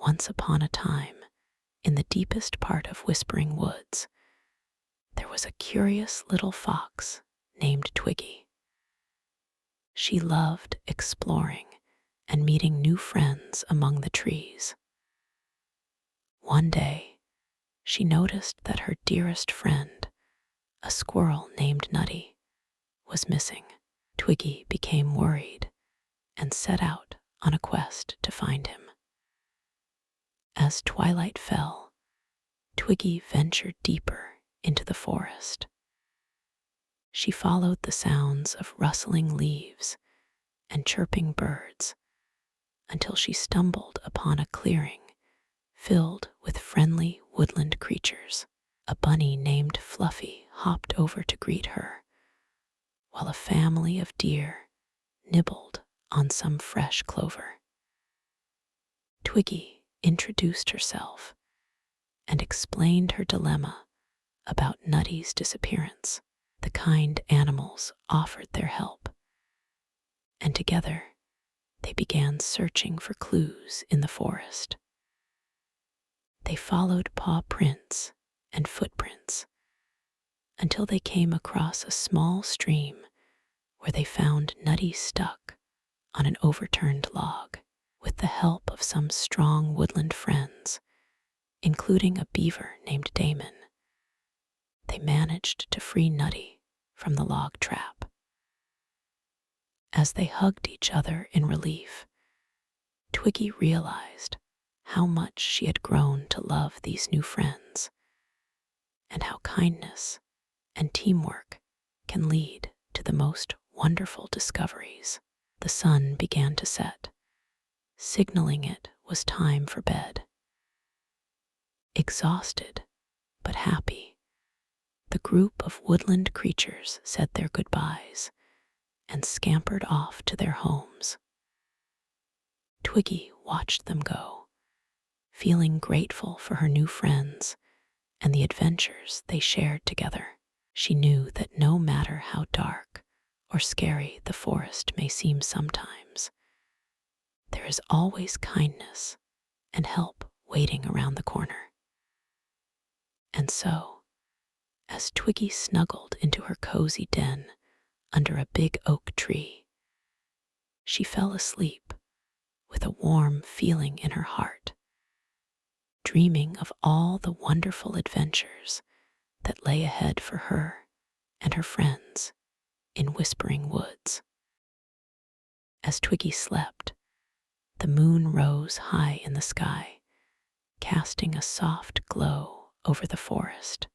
Once upon a time, in the deepest part of Whispering Woods, there was a curious little fox named Twiggy. She loved exploring and meeting new friends among the trees. One day, she noticed that her dearest friend, a squirrel named Nutty, was missing. Twiggy became worried and set out on a quest to find him. As twilight fell, Twiggy ventured deeper into the forest. She followed the sounds of rustling leaves and chirping birds until she stumbled upon a clearing filled with friendly woodland creatures. A bunny named Fluffy hopped over to greet her, while a family of deer nibbled on some fresh clover. Twiggy introduced herself and explained her dilemma about Nutty's disappearance. The kind animals offered their help, and together they began searching for clues in the forest. They followed paw prints and footprints until they came across a small stream where they found Nutty stuck on an overturned log. With the help of some strong woodland friends, including a beaver named Damon, they managed to free Nutty from the log trap. As they hugged each other in relief, Twiggy realized how much she had grown to love these new friends, and how kindness and teamwork can lead to the most wonderful discoveries. The sun began to set, signaling it was time for bed. Exhausted but happy, the group of woodland creatures said their goodbyes and scampered off to their homes. Twiggy watched them go, feeling grateful for her new friends and the adventures they shared together. She knew that no matter how dark or scary the forest may seem sometimes, there is always kindness and help waiting around the corner. And so, as Twiggy snuggled into her cozy den under a big oak tree, she fell asleep with a warm feeling in her heart, dreaming of all the wonderful adventures that lay ahead for her and her friends in Whispering Woods. As Twiggy slept, the moon rose high in the sky, casting a soft glow over the forest.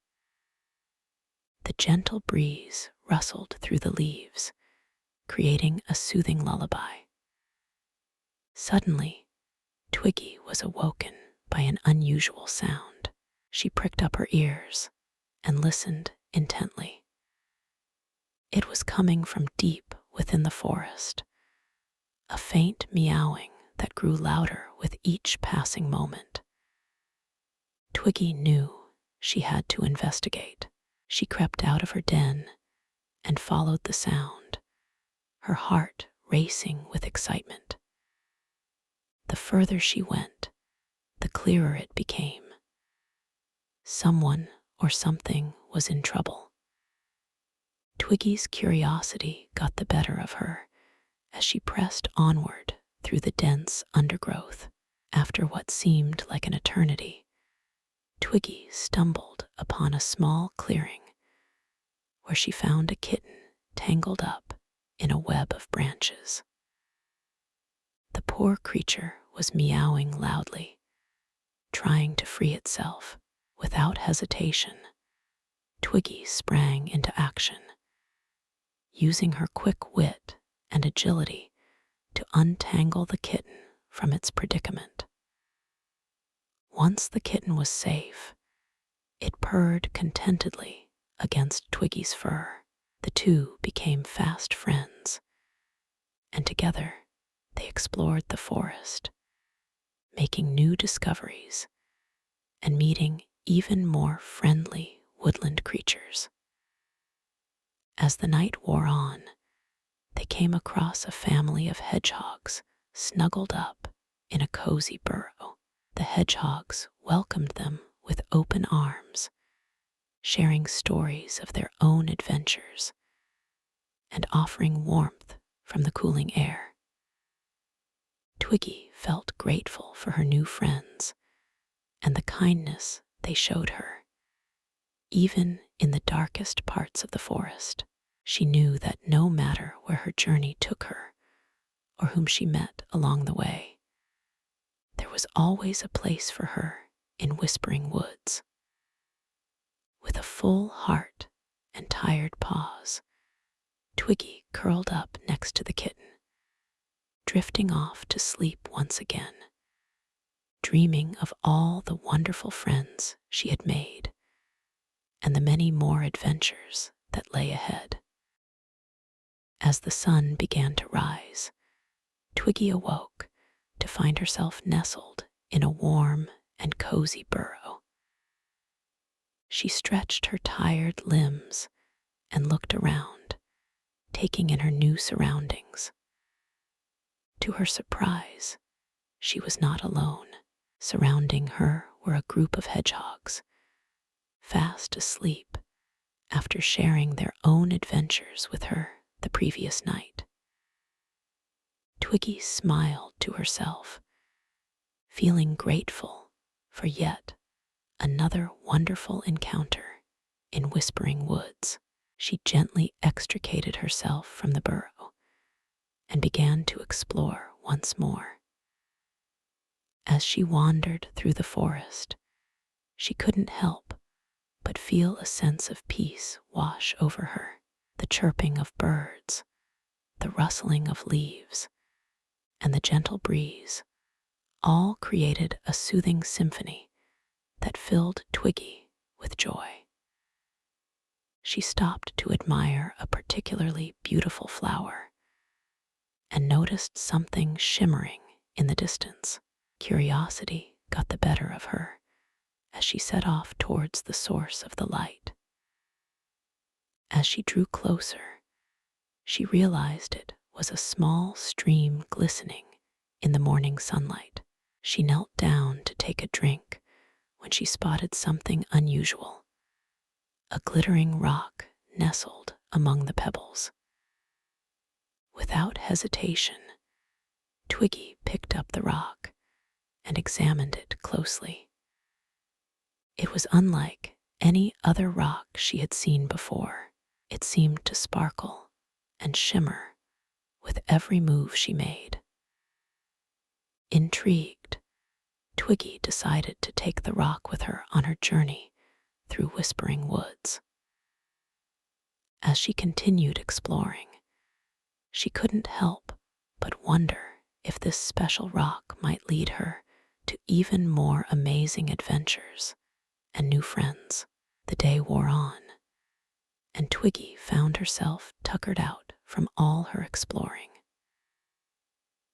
The gentle breeze rustled through the leaves, creating a soothing lullaby. Suddenly, Twiggy was awoken by an unusual sound. She pricked up her ears and listened intently. It was coming from deep within the forest, a faint meowing that grew louder with each passing moment. Twiggy knew she had to investigate. She crept out of her den and followed the sound, her heart racing with excitement. The further she went, the clearer it became. Someone or something was in trouble. Twiggy's curiosity got the better of her as she pressed onward through the dense undergrowth. After what seemed like an eternity, Twiggy stumbled upon a small clearing where she found a kitten tangled up in a web of branches. The poor creature was meowing loudly, trying to free itself. Without hesitation, Twiggy sprang into action, using her quick wit and agility to untangle the kitten from its predicament. Once the kitten was safe, it purred contentedly against Twiggy's fur. The two became fast friends, and together they explored the forest, making new discoveries and meeting even more friendly woodland creatures. As the night wore on, they came across a family of hedgehogs snuggled up in a cozy burrow. The hedgehogs welcomed them with open arms, sharing stories of their own adventures and offering warmth from the cooling air. Twiggy felt grateful for her new friends and the kindness they showed her. Even in the darkest parts of the forest, she knew that no matter where her journey took her or whom she met along the way, there was always a place for her in Whispering Woods. With a full heart and tired paws, Twiggy curled up next to the kitten, drifting off to sleep once again, dreaming of all the wonderful friends she had made and the many more adventures that lay ahead. As the sun began to rise, Twiggy awoke to find herself nestled in a warm and cozy burrow. She stretched her tired limbs and looked around, taking in her new surroundings. To her surprise, she was not alone. Surrounding her were a group of hedgehogs, fast asleep after sharing their own adventures with her the previous night. Twiggy smiled to herself, feeling grateful for yet another wonderful encounter in Whispering Woods. She gently extricated herself from the burrow and began to explore once more. As she wandered through the forest, she couldn't help but feel a sense of peace wash over her. The chirping of birds, the rustling of leaves, and the gentle breeze all created a soothing symphony that filled Twiggy with joy. She stopped to admire a particularly beautiful flower and noticed something shimmering in the distance. Curiosity got the better of her as she set off towards the source of the light. As she drew closer, she realized it was a small stream glistening in the morning sunlight. She knelt down to take a drink when she spotted something unusual, a glittering rock nestled among the pebbles. Without hesitation, Twiggy picked up the rock and examined it closely. It was unlike any other rock she had seen before. It seemed to sparkle and shimmer with every move she made. Intrigued, Twiggy decided to take the rock with her on her journey through Whispering Woods. As she continued exploring, she couldn't help but wonder if this special rock might lead her to even more amazing adventures and new friends. The day wore on, and Twiggy found herself tuckered out from all her exploring.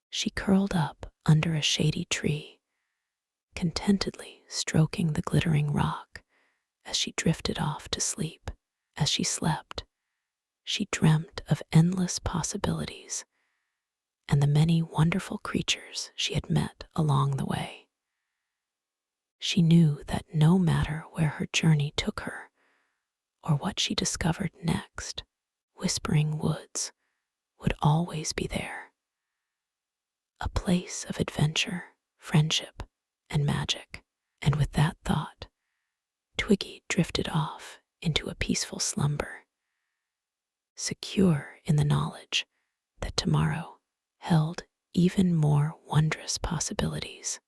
She curled up under a shady tree, contentedly stroking the glittering rock as she drifted off to sleep. As she slept, she dreamt of endless possibilities and the many wonderful creatures she had met along the way. She knew that no matter where her journey took her or what she discovered next, Whispering Woods would always be there. A place of adventure, friendship, and magic. And with that thought, Twiggy drifted off into a peaceful slumber, secure in the knowledge that tomorrow held even more wondrous possibilities.